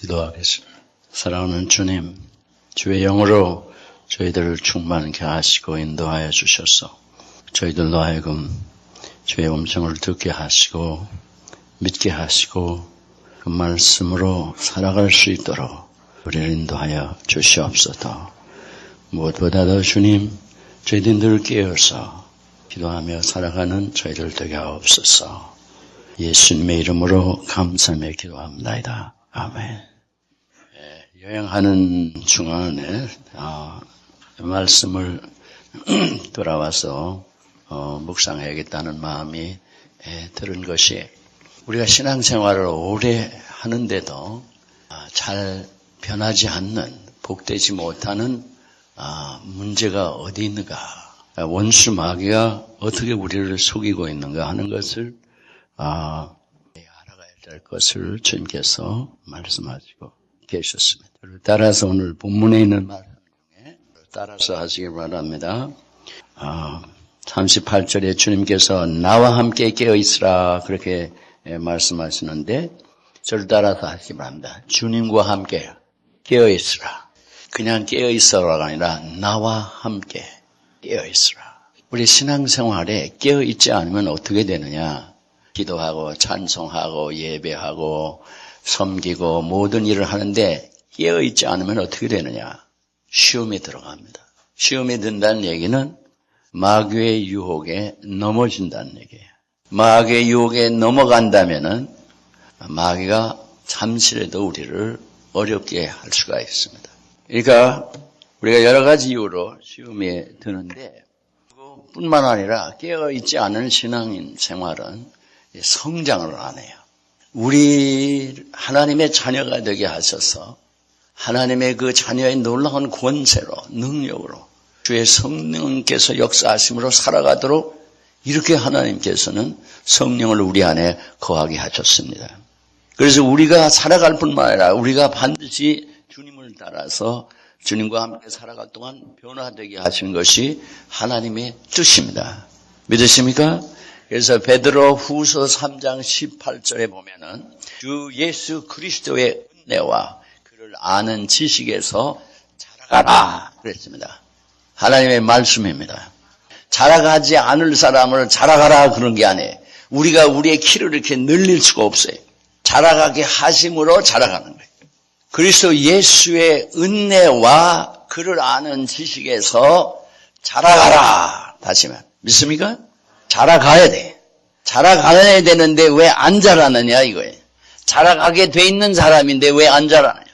기도하겠습니다. 사랑하는 주님, 주의 영으로 저희들을 충만케 하시고 인도하여 주셔서 저희들로 하여금 주의 음성을 듣게 하시고 믿게 하시고 그 말씀으로 살아갈 수 있도록 우리를 인도하여 주시옵소서. 무엇보다도 주님, 저희들 깨어서 기도하며 살아가는 저희들 되게 하옵소서. 예수님의 이름으로 감사하며 기도합니다. 아멘. 여행하는 중간에 말씀을 돌아와서 묵상해야겠다는 마음이 들은 것이, 우리가 신앙생활을 오래 하는데도 잘 변하지 않는, 복되지 못하는 문제가 어디 있는가, 원수 마귀가 어떻게 우리를 속이고 있는가 하는 것을 알아가야 될 것을 주님께서 말씀하시고 계셨습니다. 따라서 오늘 본문에 있는 말씀 중에 따라서 하시기 바랍니다. 38절에 주님께서 나와 함께 깨어있으라 그렇게 말씀하시는데, 저를 따라서 하시기 바랍니다. 주님과 함께 깨어있으라. 그냥 깨어있으라가 아니라 나와 함께 깨어있으라. 우리 신앙생활에 깨어있지 않으면 어떻게 되느냐? 기도하고 찬송하고 예배하고 섬기고 모든 일을 하는데 깨어있지 않으면 어떻게 되느냐? 시험에 들어갑니다. 시험에 든다는 얘기는 마귀의 유혹에 넘어진다는 얘기예요. 마귀의 유혹에 넘어간다면은 마귀가 잠시라도 우리를 어렵게 할 수가 있습니다. 그러니까 우리가 여러 가지 이유로 시험에 드는데, 그것뿐만 아니라 깨어있지 않은 신앙인 생활은 성장을 안 해요. 우리 하나님의 자녀가 되게 하셔서 하나님의 그 자녀의 놀라운 권세로, 능력으로 주의 성령께서 역사하심으로 살아가도록 이렇게 하나님께서는 성령을 우리 안에 거하게 하셨습니다. 그래서 우리가 살아갈 뿐만 아니라 우리가 반드시 주님을 따라서 주님과 함께 살아갈 동안 변화되게 하신 것이 하나님의 뜻입니다. 믿으십니까? 그래서 베드로 후서 3장 18절에 보면은 주 예수 그리스도의 은혜와 그를 아는 지식에서 자라가라 그랬습니다. 하나님의 말씀입니다. 자라가지 않을 사람을 자라가라 그런 게 아니에요. 우리가 우리의 키를 이렇게 늘릴 수가 없어요. 자라가게 하심으로 자라가는 거예요. 그리스도 예수의 은혜와 그를 아는 지식에서 자라가라. 다시 말해. 믿습니까? 자라가야 돼. 자라가야 되는데 왜 안 자라느냐 이거예요. 자라가게 돼 있는 사람인데 왜 안 자라느냐.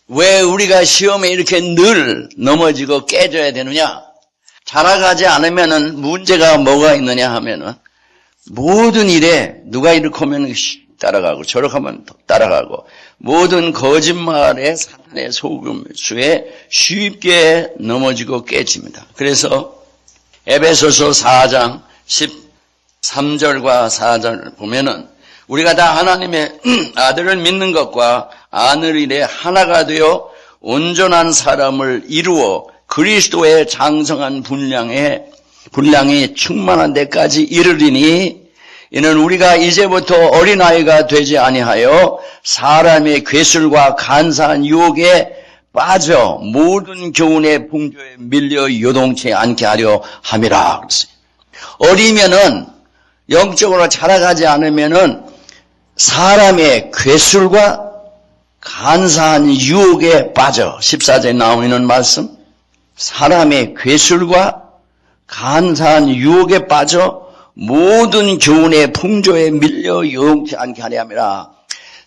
왜 우리가 시험에 이렇게 늘 넘어지고 깨져야 되느냐. 자라가지 않으면은 문제가 뭐가 있느냐 하면은 모든 일에 누가 이렇게 하면 따라가고 저렇게 하면 따라가고 모든 거짓말에 사탄의 속임수에 쉽게 넘어지고 깨집니다. 그래서 에베소서 4장 13절과 4절 보면은 우리가 다 하나님의 아들을 믿는 것과 아는 일에 하나가 되어 온전한 사람을 이루어 그리스도의 장성한 분량이 충만한 데까지 이르리니, 이는 우리가 이제부터 어린아이가 되지 아니하여 사람의 괴술과 간사한 유혹에 빠져 모든 교훈의 풍조에 밀려 요동치 않게 하려 함이라 그랬어요. 어리면은, 영적으로 자라가지 않으면은 사람의 괴술과 간사한 유혹에 빠져. 14절에 나오는 말씀, 사람의 괴술과 간사한 유혹에 빠져 모든 교훈의 풍조에 밀려 요동치 않게 하려 함이라.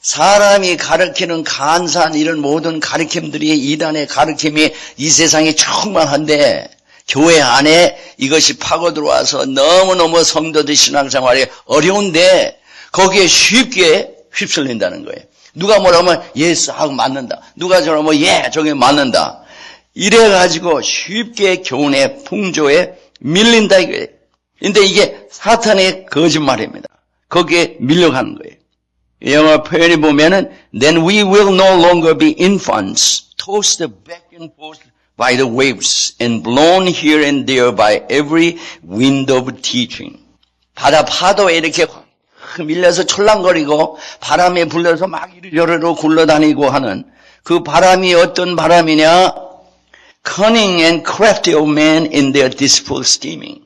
사람이 가르치는 간사한 이런 모든 가르침들이, 이단의 가르침이 이 세상에 충만한데 교회 안에 이것이 파고 들어와서 너무너무 성도들 신앙생활이 어려운데 거기에 쉽게 휩쓸린다는 거예요. 누가 뭐라면 예스 하고 맞는다. 누가 저러면 예 저게 맞는다. 이래가지고 쉽게 교훈의 풍조에 밀린다 이거예요. 근데 이게 사탄의 거짓말입니다. 거기에 밀려가는 거예요. 영어 표현이 보면은 Then we will no longer be infants, tossed back and forth by the waves and blown here and there by every wind of teaching. 바다 파도에 이렇게 밀려서 철랑거리고 바람에 불려서 막 이리저리로 굴러다니고 하는 그 바람이 어떤 바람이냐? Cunning and crafty of men in their deceitful scheming.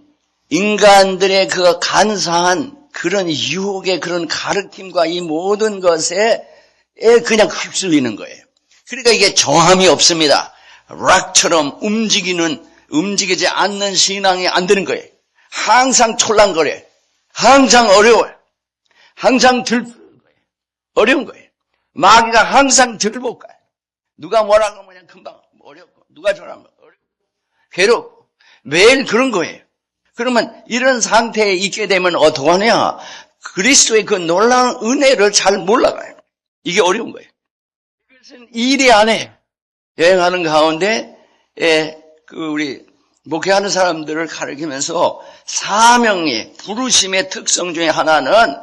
인간들의 그 간사한 그런 유혹의 그런 가르침과 이 모든 것에 그냥 휩쓸리는 거예요. 그러니까 이게 정함이 없습니다. 락처럼 움직이지 않는 신앙이 안 되는 거예요. 항상 촐랑거려요. 항상 어려워요. 항상 어려운 거예요. 마귀가 항상 들볶아요. 누가 뭐라고 하면 그냥 금방 어렵고, 누가 저라면 어렵고, 괴롭고, 매일 그런 거예요. 그러면 이런 상태에 있게 되면 어떡하냐? 그리스도의 그 놀라운 은혜를 잘 몰라가요. 이게 어려운 거예요. 이것은 일이 안 해요. 여행하는 가운데, 우리 목회하는 사람들을 가르치면서 사명의, 부르심의 특성 중에 하나는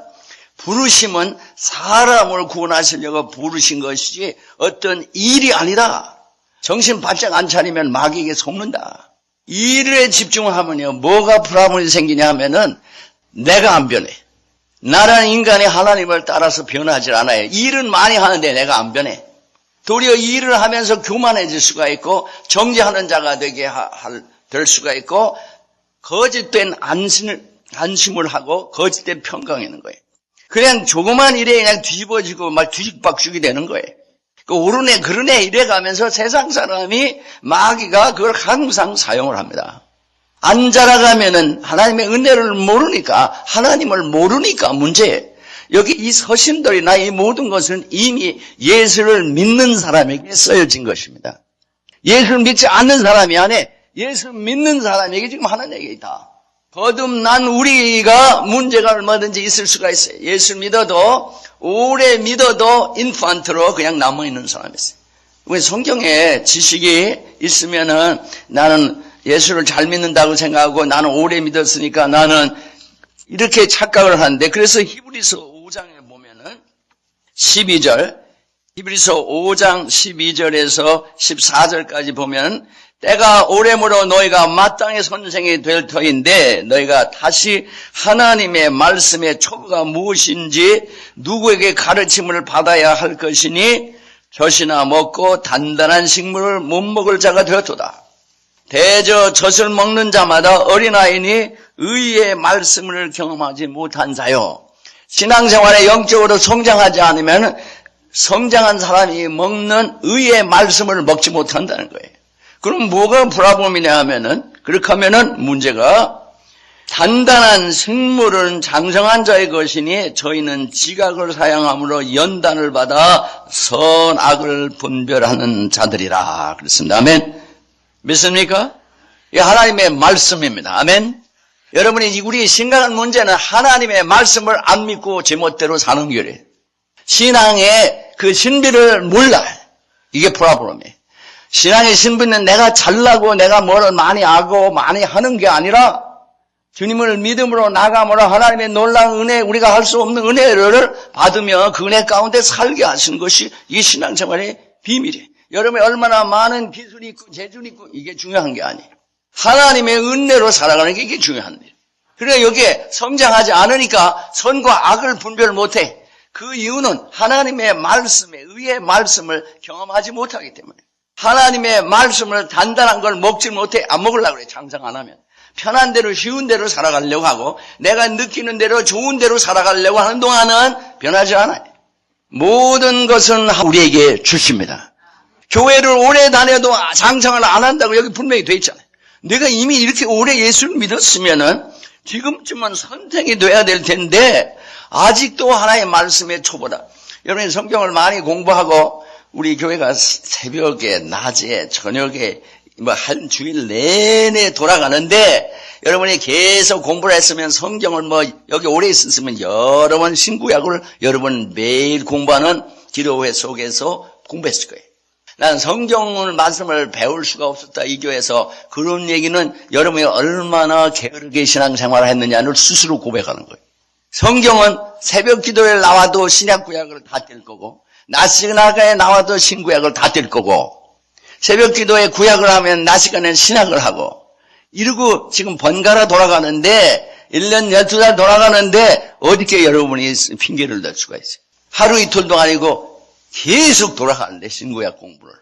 부르심은 사람을 구원하시려고 부르신 것이지 어떤 일이 아니다. 정신 바짝 안 차리면 마귀에게 속는다. 일에 집중하면요, 뭐가 프라블럼이 생기냐 하면은 내가 안 변해. 나라는 인간이 하나님을 따라서 변하지 않아요. 일은 많이 하는데 내가 안 변해. 도리어 일을 하면서 교만해질 수가 있고 정죄하는 자가 될 수가 있고 거짓된 안심을 하고 거짓된 평강하는 거예요. 그냥 조그만 일에 그냥 뒤집어지고 막 뒤죽박죽이 되는 거예요. 그 옳으네 그러네 이래 가면서 세상 사람이 마귀가 그걸 항상 사용을 합니다. 안 자라가면은 하나님의 은혜를 모르니까 하나님을 모르니까 문제예요. 여기 이 서신들이나 이 모든 것은 이미 예수를 믿는 사람에게 쓰여진 것입니다. 예수를 믿지 않는 사람이 아니에요. 예수 믿는 사람에게 지금 하는 얘기다. 거듭난 우리가 문제가 얼마든지 있을 수가 있어요. 예수 믿어도 오래 믿어도 인판트로 그냥 남아있는 사람이 있어요. 우리 성경에 지식이 있으면은 나는 예수를 잘 믿는다고 생각하고 나는 오래 믿었으니까 나는 이렇게 착각을 하는데 그래서 히브리서 5장에 보면은 12절 히브리서 5장 12절에서 14절까지 보면 때가 오래므로 너희가 마땅히 선생이 될 터인데 너희가 다시 하나님의 말씀의 초보가 무엇인지 누구에게 가르침을 받아야 할 것이니 젖이나 먹고 단단한 식물을 못 먹을 자가 되었도다. 대저 젖을 먹는 자마다 어린아이니 의의 말씀을 경험하지 못한 자요. 신앙생활에 영적으로 성장하지 않으면 성장한 사람이 먹는 의의 말씀을 먹지 못한다는 거예요. 그럼 뭐가 프라블럼이냐 하면은, 그렇게 하면은 문제가 단단한 식물은 장성한 자의 것이니 저희는 지각을 사용함으로 연단을 받아 선악을 분별하는 자들이라. 그렇습니다. 아멘. 믿습니까? 이 하나님의 말씀입니다. 아멘. 여러분이 우리 심각한 문제는 하나님의 말씀을 안 믿고 제멋대로 사는 거예요. 신앙의 그 신비를 몰라요. 이게 프라블럼이에요. 신앙의 신비는 내가 잘나고 내가 뭐를 많이 하고 많이 하는 게 아니라 주님을 믿음으로 나감으로 하나님의 놀라운 은혜, 우리가 할 수 없는 은혜를 받으며 그 은혜 가운데 살게 하시는 것이 이 신앙생활의 비밀이에요. 여러분이 얼마나 많은 기술이 있고 재주이 있고 이게 중요한 게 아니에요. 하나님의 은혜로 살아가는 게 이게 중요한 거예요. 그래 여기에 성장하지 않으니까 선과 악을 분별 못해. 그 이유는 하나님의 말씀에 의의 말씀을 경험하지 못하기 때문에. 하나님의 말씀을 단단한 걸 먹지 못해. 안 먹으려고 그래. 장성 안 하면. 편한 대로 쉬운 대로 살아가려고 하고 내가 느끼는 대로 좋은 대로 살아가려고 하는 동안은 변하지 않아요. 모든 것은 우리에게 주십니다. 교회를 오래 다녀도 장성을 안 한다고 여기 분명히 돼 있잖아요. 내가 이미 이렇게 오래 예수를 믿었으면은 지금쯤은 선생이 돼야 될 텐데 아직도 하나의 말씀의 초보다. 여러분이 성경을 많이 공부하고 우리 교회가 새벽에, 낮에, 저녁에 한 주일 내내 돌아가는데 여러분이 계속 공부를 했으면 성경을 여기 오래 있었으면 여러 번 신구약을 여러분 매일 공부하는 기도회 속에서 공부했을 거예요. 난 성경을 말씀을 배울 수가 없었다 이 교회에서 그런 얘기는 여러분이 얼마나 게으르게 신앙생활을 했느냐를 스스로 고백하는 거예요. 성경은 새벽 기도에 나와도 신약구약을 다 뗄 거고 낮 시간에 나와도 신구약을 다 뗄 거고 새벽 기도에 구약을 하면 낮 시간에는 신약을 하고 이러고 지금 번갈아 돌아가는데 1년 12달 돌아가는데 어떻게 여러분이 핑계를 댈 수가 있어요. 하루 이틀도 아니고 계속 돌아가는데 신구약 공부를.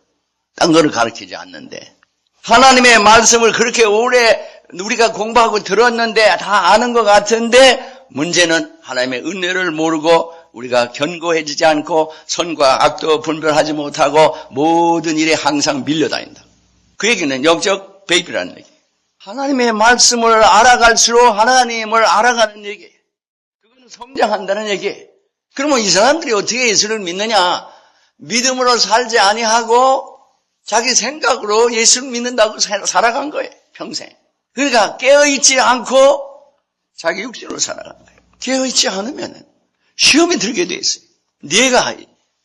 딴 거를 가르치지 않는데. 하나님의 말씀을 그렇게 오래 우리가 공부하고 들었는데 다 아는 것 같은데 문제는 하나님의 은혜를 모르고 우리가 견고해지지 않고 선과 악도 분별하지 못하고 모든 일에 항상 밀려다닌다. 그 얘기는 영적 베이비라는 얘기. 하나님의 말씀을 알아갈수록 하나님을 알아가는 얘기. 그거는 성장한다는 얘기. 그러면 이 사람들이 어떻게 예수를 믿느냐? 믿음으로 살지 아니하고 자기 생각으로 예수를 믿는다고 살아간 거예요. 평생. 그러니까 깨어있지 않고 자기 육신으로 살아간 거예요. 깨어있지 않으면 시험에 들게 돼 있어요.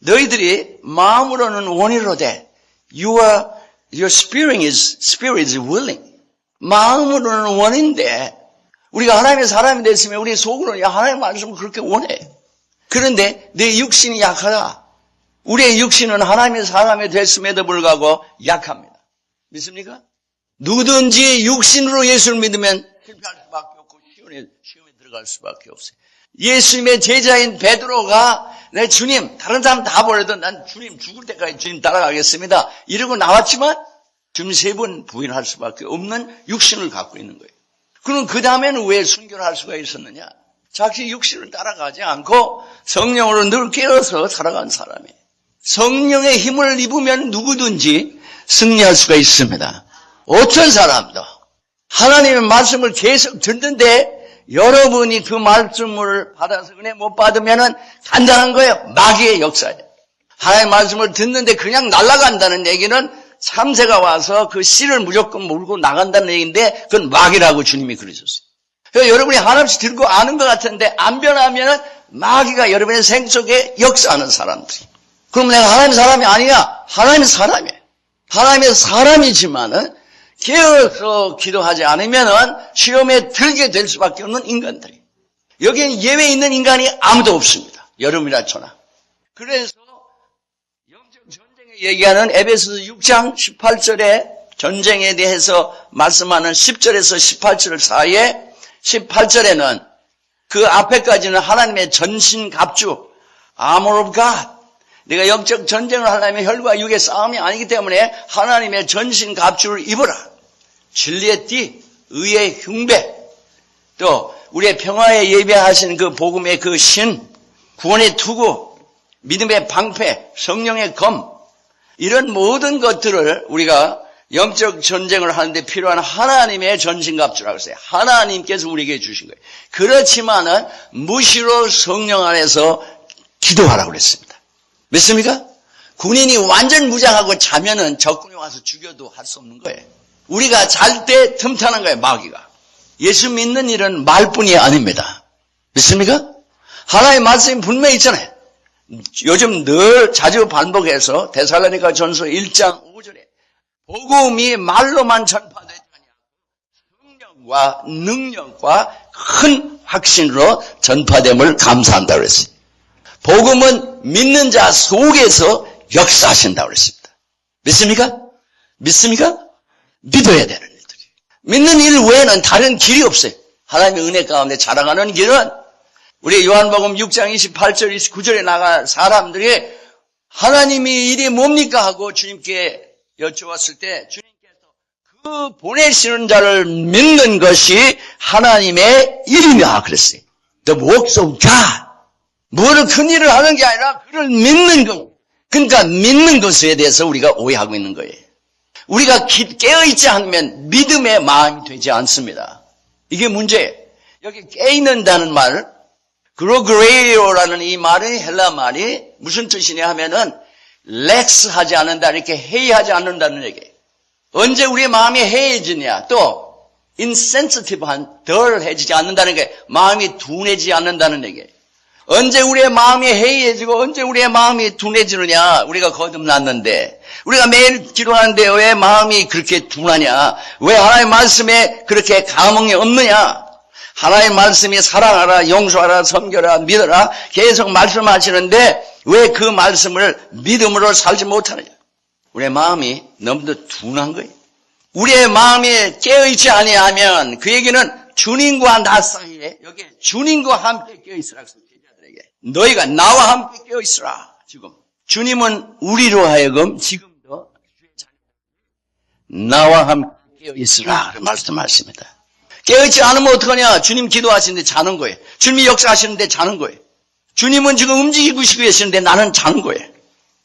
너희들이 마음으로는 원이로되 your spirit is willing. 마음으로는 원인데 우리가 하나님의 사람이 됐으면 우리 속으로는 야 하나님의 말씀을 그렇게 원해. 그런데 내 육신이 약하다. 우리의 육신은 하나님의 사람이 됐음에도 불구하고 약합니다. 믿습니까? 누구든지 육신으로 예수를 믿으면 실패할 수밖에 없고 시험에 들어갈 수밖에 없어요. 예수님의 제자인 베드로가 내 주님 다른 사람 다 버려도 난 주님 죽을 때까지 주님 따라가겠습니다. 이러고 나왔지만 주님 3번 부인할 수밖에 없는 육신을 갖고 있는 거예요. 그럼 그 다음에는 왜 순교를 할 수가 있었느냐? 자기 육신을 따라가지 않고 성령으로 늘 깨어서 살아간 사람이에요. 성령의 힘을 입으면 누구든지 승리할 수가 있습니다. 어떤 사람도 하나님의 말씀을 계속 듣는데 여러분이 그 말씀을 받아서 은혜 못 받으면은 간단한 거예요. 마귀의 역사예요. 하나님의 말씀을 듣는데 그냥 날아간다는 얘기는 참새가 와서 그 씨를 무조건 물고 나간다는 얘기인데 그건 마귀라고 주님이 그러셨어요. 그래서 여러분이 하나씩 들고 아는 것 같은데 안 변하면은 마귀가 여러분의 생 속에 역사하는 사람들이. 그럼 내가 하나님의 사람이 아니야. 하나님의 사람이에요. 하나님의 사람이지만은 깨어서 기도하지 않으면은 시험에 들게 될 수밖에 없는 인간들이. 여기엔 예외 있는 인간이 아무도 없습니다. 여러분이나 저나. 그래서 영적 전쟁에 얘기하는 에베소서 6장 18절에 전쟁에 대해서 말씀하는 10절에서 18절 사이에 18절에는 그 앞에까지는 하나님의 전신갑주 Armor of God. 네가 영적 전쟁을 하려면 혈과 육의 싸움이 아니기 때문에 하나님의 전신갑주를 입어라. 진리의 띠, 의의 흉배, 또 우리의 평화에 예배하신 그 복음의 그 신, 구원의 투구, 믿음의 방패, 성령의 검, 이런 모든 것들을 우리가 영적 전쟁을 하는데 필요한 하나님의 전신갑주라고 했어요. 하나님께서 우리에게 주신 거예요. 그렇지만은 무시로 성령 안에서 기도하라고 그랬습니다. 믿습니까? 군인이 완전 무장하고 자면은 적군이 와서 죽여도 할 수 없는 거예요. 우리가 잘 때 틈타는 거예요, 마귀가. 예수 믿는 일은 말뿐이 아닙니다. 믿습니까? 하나님의 말씀이 분명히 있잖아요. 요즘 늘 자주 반복해서 데살로니가 전서 1장 5절에 복음이 말로만 전파되지 않냐. 성령과 능력과 큰 확신으로 전파됨을 감사한다고 그랬어요. 복음은 믿는 자 속에서 역사하신다고 그랬습니다. 믿습니까? 믿습니까? 믿어야 되는 일들이. 믿는 일 외에는 다른 길이 없어요. 하나님의 은혜 가운데 자라가는 길은 우리 요한복음 6장 28절 29절에 나간 사람들이 하나님이 일이 뭡니까 하고 주님께 여쭈었을 때 주님께서 그 보내시는 자를 믿는 것이 하나님의 일이냐 그랬어요. The works of God. 뭐를 큰 일을 하는 게 아니라 그를 믿는 것. 그러니까 믿는 것에 대해서 우리가 오해하고 있는 거예요. 우리가 깨어있지 않으면 믿음의 마음이 되지 않습니다. 이게 문제예요. 여기 깨있는다는 말, 그로그레이오라는 이 말이 헬라 말이 무슨 뜻이냐 하면은 렉스 하지 않는다, 이렇게 해이하지 않는다는 얘기예요. 언제 우리의 마음이 해이해지냐, 또 insensitive한, 덜해지지 않는다는 게 마음이 둔해지지 않는다는 얘기예요. 언제 우리의 마음이 해이해지고 언제 우리의 마음이 둔해지느냐, 우리가 거듭났는데 우리가 매일 기도하는데 왜 마음이 그렇게 둔하냐, 왜 하나님의 말씀에 그렇게 감흥이 없느냐. 하나님의 말씀이 사랑하라, 용서하라, 섬겨라, 믿어라 계속 말씀하시는데 왜 그 말씀을 믿음으로 살지 못하느냐. 우리의 마음이 너무도 둔한 거예요. 우리의 마음이 깨어있지 아니하면 그 얘기는 주님과 나 사이에, 여기 주님과 함께 깨어있으라. 제자들에게 너희가 나와 함께 깨어있으라. 지금 주님은 우리로 하여금 지금도 나와 함께 깨어 있으라 말씀하십니다. 깨어있지 않으면 어떡하냐? 주님 기도하시는데 자는 거예요. 주님이 역사하시는데 자는 거예요. 주님은 지금 움직이고 계시는데 나는 자는 거예요.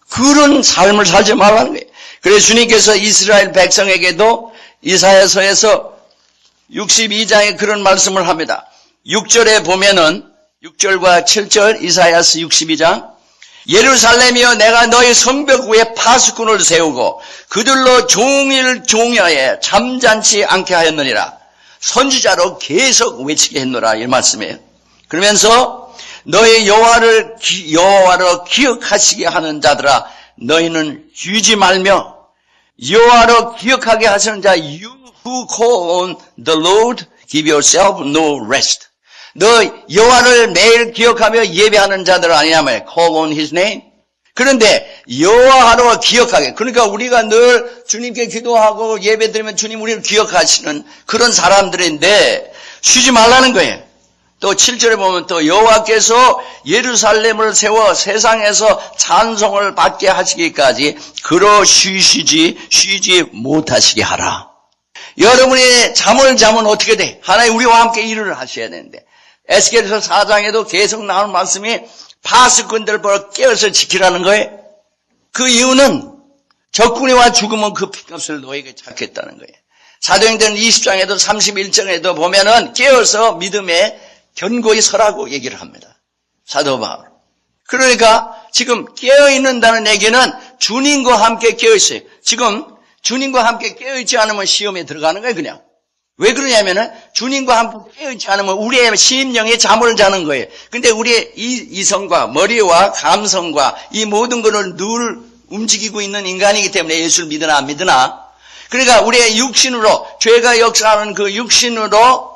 그런 삶을 살지 말라는 거예요. 그래서 주님께서 이스라엘 백성에게도 이사야서에서 62장에 그런 말씀을 합니다. 6절에 보면은 6절과 7절 이사야서 62장 예루살렘이여 내가 너희 성벽 위에 파수꾼을 세우고 그들로 종일 종야에 잠잠치 않게 하였느니라. 선지자로 계속 외치게 했노라 이 말씀이에요. 그러면서 너희 여호와로 기억하시게 하는 자들아 너희는 쉬지 말며 여호와로 기억하게 하시는 자 you who call on the Lord give yourself no rest. 너 여호와를 매일 기억하며 예배하는 자들 아니냐며 call on his name. 그런데 여호와로 기억하게 그러니까 우리가 늘 주님께 기도하고 예배드리면 주님 우리를 기억하시는 그런 사람들인데 쉬지 말라는 거예요. 또 7절에 보면 또 여호와께서 예루살렘을 세워 세상에서 찬송을 받게 하시기까지 그러 쉬지 못하시게 하라. 여러분이 잠을 자면 어떻게 돼? 하나님 우리와 함께 일을 하셔야 되는데 에스겔서 4장에도 계속 나오는 말씀이 파수꾼들을 보러 깨어서 지키라는 거예요. 그 이유는 적군이와 죽으면 그 핏값을 너에게 찾겠다는 거예요. 사도행전 20장에도 31장에도 보면은 깨어서 믿음에 견고히 서라고 얘기를 합니다. 사도 바울. 그러니까 지금 깨어있는다는 얘기는 주님과 함께 깨어있어요. 지금 주님과 함께 깨어있지 않으면 시험에 들어가는 거예요, 그냥. 왜 그러냐면은 주님과 함께 깨어있지 않으면 우리의 심령이 잠을 자는 거예요. 근데 우리의 이성과 머리와 감성과 이 모든 것을 늘 움직이고 있는 인간이기 때문에 예수를 믿으나 안 믿으나. 그러니까 우리의 육신으로, 죄가 역사하는 그 육신으로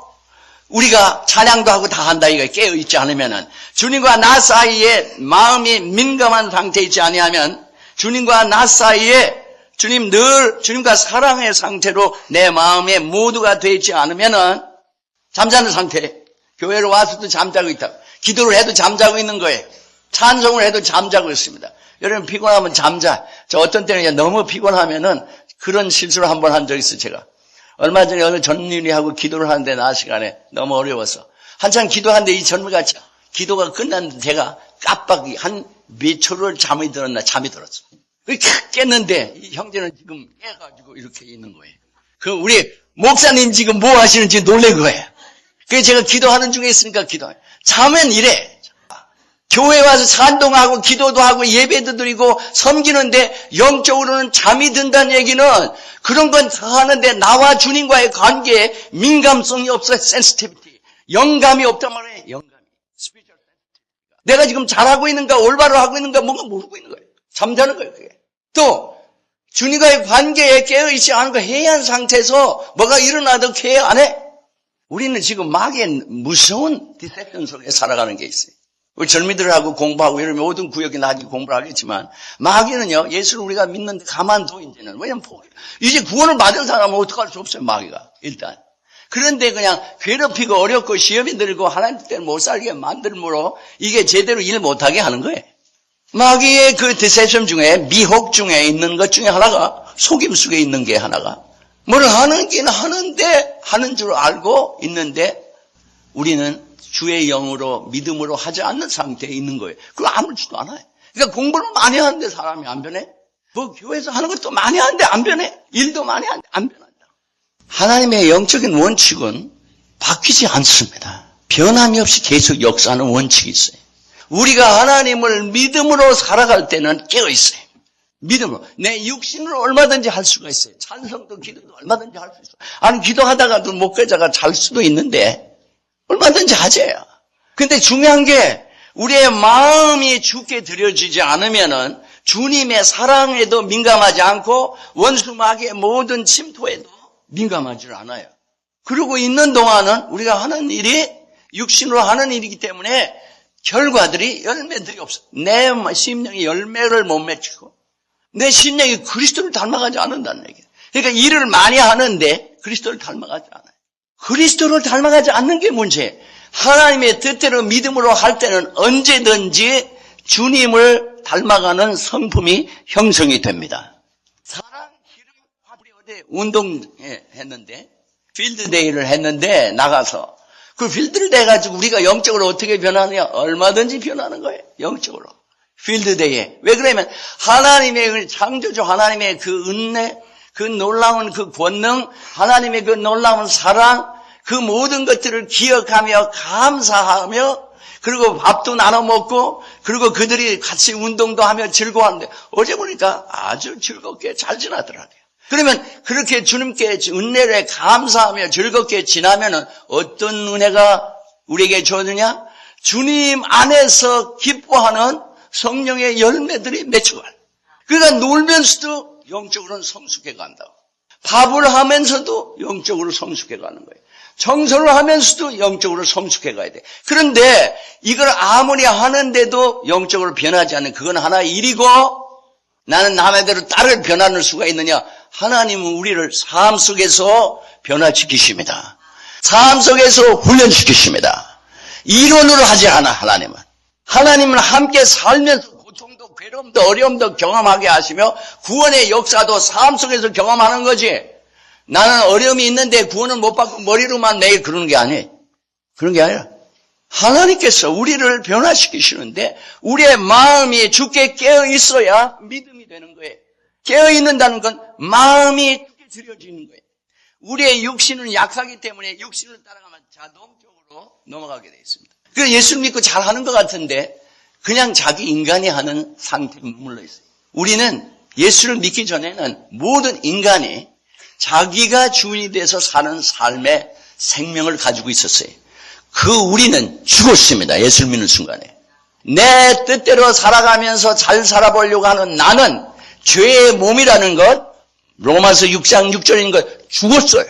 우리가 찬양도 하고 다 한다 이거 깨어있지 않으면은 주님과 나 사이에 마음이 민감한 상태에 있지 아니하면 주님과 나 사이에 주님 늘 주님과 사랑의 상태로 내 마음에 모두가 되어 있지 않으면은 잠자는 상태. 교회로 와서도 잠자고 있다. 기도를 해도 잠자고 있는 거예요. 찬송을 해도 잠자고 있습니다. 여러분 피곤하면 잠자. 저 어떤 때는 너무 피곤하면은 그런 실수를 한번 한 적 있어요, 제가. 얼마 전에 어느 전문의하고 기도를 하는데 낮 시간에 너무 어려워서 한참 기도하는데 이 젊은이가 기도가 끝났는데 제가 깜빡이 한 몇 초를 잠이 들었어. 깼는데 이 형제는 지금 깨가지고 이렇게 있는 거예요. 그 우리 목사님 지금 뭐 하시는지 놀란 거예요. 그래서 제가 기도하는 중에 있으니까 기도해요. 자면 이래. 교회 와서 찬동하고 기도도 하고 예배도 드리고 섬기는데 영적으로는 잠이 든다는 얘기는 그런 건 다 하는데 나와 주님과의 관계에 민감성이 없어. 센시티비티. 영감이 없단 말이에요. 영감이. 내가 지금 잘하고 있는가 올바로 하고 있는가 뭔가 모르고 있는 거예요. 잠자는 거예요. 그게. 또 주님과의 관계에 깨어있지 않은 거 해이한 상태에서 뭐가 일어나도 케어 안 해. 우리는 지금 마귀의 무서운 디셉션 속에 살아가는 게 있어요. 우리 젊이들하고 공부하고 이러면 모든 구역에 나중에 공부를 하겠지만 마귀는요 예수를 우리가 믿는데 가만둬 이제는. 왜냐면 이제 구원을 받은 사람은 어떡할 수 없어요 마귀가 일단. 그런데 그냥 괴롭히고 어렵고 시험이 들고 하나님 때문에 못 살게 만들므로 이게 제대로 일 못하게 하는 거예요. 마귀의 그 디셉션 중에 미혹 중에 있는 것 중에 하나가 속임 속에 있는 게 하나가 뭘 하는긴 하는데 하는 줄 알고 있는데 우리는 주의 영으로 믿음으로 하지 않는 상태에 있는 거예요. 그거 아무렇지도 않아요. 그러니까 공부를 많이 하는데 사람이 안 변해? 뭐 교회에서 하는 것도 많이 하는데 안 변해? 일도 많이 하는데 안 변한다. 하나님의 영적인 원칙은 바뀌지 않습니다. 변함이 없이 계속 역사하는 원칙이 있어요. 우리가 하나님을 믿음으로 살아갈 때는 깨어있어요. 믿음으로. 내 육신으로 얼마든지 할 수가 있어요. 찬성도 기도도 얼마든지 할 수 있어요. 아니 기도하다가도 목회자가 잘 수도 있는데 얼마든지 하재요. 근데 중요한 게 우리의 마음이 주께 드려지지 않으면은 주님의 사랑에도 민감하지 않고 원수 마귀의 모든 침토에도 민감하지 않아요. 그러고 있는 동안은 우리가 하는 일이 육신으로 하는 일이기 때문에 결과들이 열매들이 없어. 내 심령이 열매를 못 맺히고 내 심령이 그리스도를 닮아가지 않는다는 얘기예요. 그러니까 일을 많이 하는데 그리스도를 닮아가지 않아요. 그리스도를 닮아가지 않는 게 문제예요. 하나님의 뜻대로 믿음으로 할 때는 언제든지 주님을 그것을 닮아가는 성품이 형성이 됩니다. 사랑, 기름, 화풀이 어디 운동했는데 필드데이를 했는데 나가서 그 필드데이 가지고 우리가 영적으로 어떻게 변하느냐? 얼마든지 변하는 거예요. 영적으로. 필드데이에. 왜 그러냐면 하나님의 창조주 하나님의 그 은혜, 그 놀라운 그 권능, 하나님의 그 놀라운 사랑, 그 모든 것들을 기억하며 감사하며 그리고 밥도 나눠 먹고 그리고 그들이 같이 운동도 하며 즐거워하는데 어제 보니까 아주 즐겁게 잘 지나더라고요. 그러면 그렇게 주님께 은혜를 감사하며 즐겁게 지나면은 어떤 은혜가 우리에게 주어지냐? 주님 안에서 기뻐하는 성령의 열매들이 맺혀가요. 그러니까 놀면서도 영적으로는 성숙해 간다고. 밥을 하면서도 영적으로 성숙해 가는 거예요. 청소를 하면서도 영적으로 성숙해 가야 돼. 그런데 이걸 아무리 하는데도 영적으로 변하지 않는 그건 하나의 일이고 나는 남의 대로 딸을 변하는 수가 있느냐? 하나님은 우리를 삶 속에서 변화시키십니다. 삶 속에서 훈련시키십니다. 이론으로 하지 않아 하나님은. 하나님은 함께 살면서 고통도 괴로움도 어려움도 경험하게 하시며 구원의 역사도 삶 속에서 경험하는 거지. 나는 어려움이 있는데 구원을 못 받고 머리로만 매일 그러는 게 아니에요. 그런 게 아니라 하나님께서 우리를 변화시키시는데 우리의 마음이 주께 깨어 있어야 믿음이 되는 거예요. 깨어 있는다는 건 마음이 주께 드려지는 거예요. 우리의 육신은 약하기 때문에 육신을 따라가면 자동적으로 넘어가게 되어 있습니다. 그래서 예수를 믿고 잘하는 것 같은데 그냥 자기 인간이 하는 상태에 머물러 있어요. 우리는 예수를 믿기 전에는 모든 인간이 자기가 주인이 돼서 사는 삶의 생명을 가지고 있었어요. 그 우리는 죽었습니다. 예수를 믿는 순간에. 내 뜻대로 살아가면서 잘 살아보려고 하는 나는 죄의 몸이라는 것, 로마서 6장 6절인 것 죽었어요.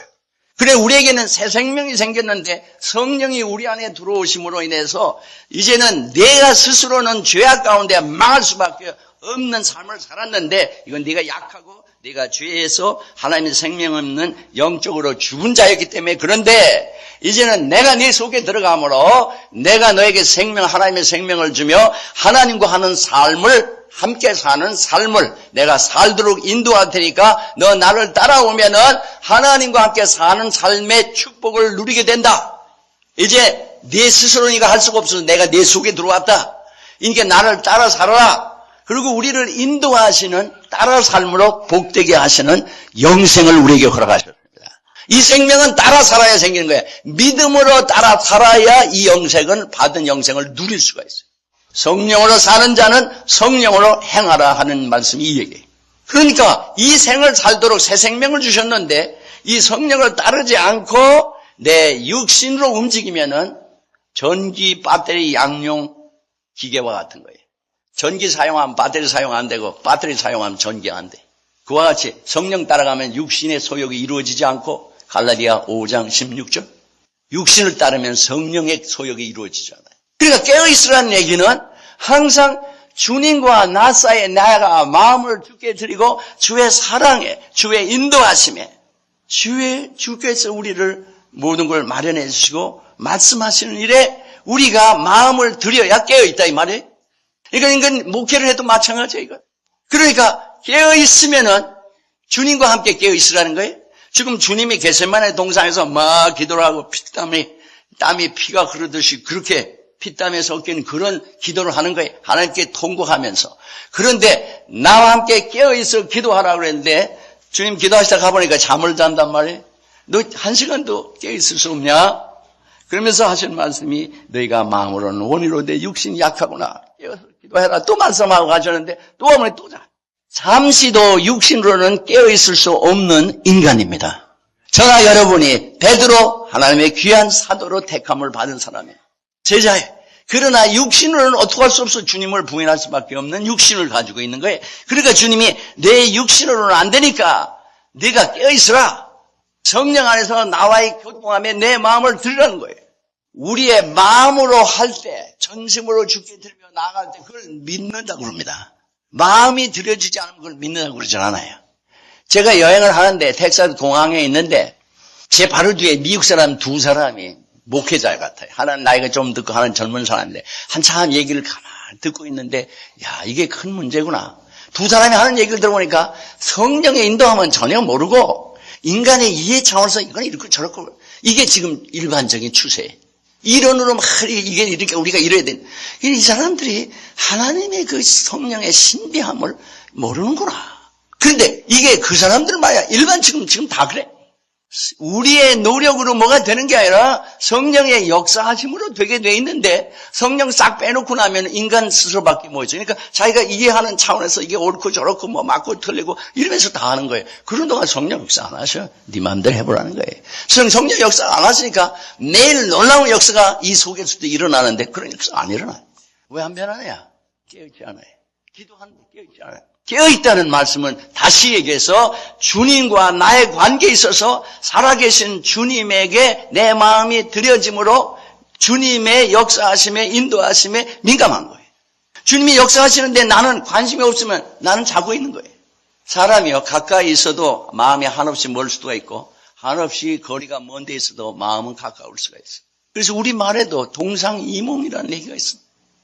그래 우리에게는 새 생명이 생겼는데 성령이 우리 안에 들어오심으로 인해서 이제는 내가 스스로는 죄악 가운데 망할 수밖에 없는 삶을 살았는데 이건 네가 약하고 네가 죄에서 하나님의 생명 없는 영적으로 죽은 자였기 때문에 그런데 이제는 내가 네 속에 들어가므로 내가 너에게 생명 하나님의 생명을 주며 하나님과 하는 삶을 함께 사는 삶을 내가 살도록 인도할 테니까 너 나를 따라오면은 하나님과 함께 사는 삶의 축복을 누리게 된다. 이제 네 스스로 네가 할 수가 없어서 내가 네 속에 들어왔다. 이게 나를 따라 살아라. 그리고 우리를 인도하시는 따라 삶으로 복되게 하시는 영생을 우리에게 허락하셨습니다. 이 생명은 따라 살아야 생기는 거예요. 믿음으로 따라 살아야 이 영생을 받은 영생을 누릴 수가 있어요. 성령으로 사는 자는 성령으로 행하라 하는 말씀이 이 얘기예요. 그러니까 이 생을 살도록 새 생명을 주셨는데 이 성령을 따르지 않고 내 육신으로 움직이면은 전기 배터리 양용 기계와 같은 거예요. 전기 사용하면 배터리 사용 안 되고 배터리 사용하면 전기 안 돼. 그와 같이 성령 따라가면 육신의 소욕이 이루어지지 않고 갈라디아 5장 16절 육신을 따르면 성령의 소욕이 이루어지지 않아요. 그러니까 깨어있으라는 얘기는 항상 주님과 나 사이에 나가 마음을 주께 드리고 주의 사랑에 주의 인도하심에 주께서 우리를 모든 걸 마련해 주시고 말씀하시는 일에 우리가 마음을 들여야 깨어있다 이 말이에요. 그러니까 이건 목회를 해도 마찬가지예요. 이거. 그러니까 깨어있으면은 주님과 함께 깨어있으라는 거예요. 지금 주님이 겟세마네 동산에서 막 기도를 하고 땀이 피가 흐르듯이 그렇게 피땀에서 섞이는 그런 기도를 하는 거예요. 하나님께 통곡하면서. 그런데 나와 함께 깨어있어 기도하라고 그랬는데 주님 기도하시다 가보니까 잠을 잔단 말이에요. 너 1시간도 깨어있을 수 없냐? 그러면서 하신 말씀이 너희가 마음으로는 원의로 내 육신이 약하구나. 깨어서 기도해라. 또 말씀하고 가셨는데 또 오면 또 자. 잠시도 육신으로는 깨어있을 수 없는 인간입니다. 저나 여러분이 베드로 하나님의 귀한 사도로 택함을 받은 사람이에요. 제자예요. 그러나 육신으로는 어떻게 할 수 없어 주님을 부인할 수밖에 없는 육신을 가지고 있는 거예요. 그러니까 주님이 내 육신으로는 안 되니까 네가 깨어있으라. 성령 안에서 나와의 교통함에 내 마음을 들으라는 거예요. 우리의 마음으로 할 때 전심으로 주께 드리며 나아갈 때 그걸 믿는다고 그럽니다. 마음이 들여지지 않으면 그걸 믿는다고 그러지 않아요. 제가 여행을 하는데 텍사스 공항에 있는데 제 바로 뒤에 미국 사람 2사람이 목회자 같아요. 하나는 나이가 좀 듣고 하나는 젊은 사람인데 한참 얘기를 가만히 듣고 있는데, 야, 이게 큰 문제구나. 두 사람이 하는 얘기를 들어보니까 성령의 인도하면 전혀 모르고 인간의 이해 차원에서 이건 이렇게 저렇고, 이게 지금 일반적인 추세. 이론으로 막 이게 이렇게 우리가 이래야 돼. 이 사람들이 하나님의 그 성령의 신비함을 모르는구나. 그런데 이게 그 사람들 말이야. 일반 지금 다 그래. 우리의 노력으로 뭐가 되는 게 아니라 성령의 역사하심으로 되게 돼 있는데 성령 싹 빼놓고 나면 인간 스스로밖에 못하죠. 그러니까 자기가 이해하는 차원에서 이게 옳고 저렇고 뭐 맞고 틀리고 이러면서 다 하는 거예요. 그런 동안 성령 역사 안 하셔. 네 마음대로 해보라는 거예요. 성령 역사 안 하시니까 매일 놀라운 역사가 이 속에서도 일어나는데 그런 역사 안 일어나요. 왜 안 변하냐? 깨어있지 않아요. 기도하는데 깨어있지 않아요. 깨어있다는 말씀은 다시 얘기해서 주님과 나의 관계에 있어서 살아계신 주님에게 내 마음이 드려짐으로 주님의 역사하심에 인도하심에 민감한 거예요. 주님이 역사하시는데 나는 관심이 없으면 나는 자고 있는 거예요. 사람이요 가까이 있어도 마음이 한없이 멀 수도 있고 한없이 거리가 먼 데 있어도 마음은 가까울 수가 있어요. 그래서 우리 말에도 동상이몽이라는 얘기가 있어요.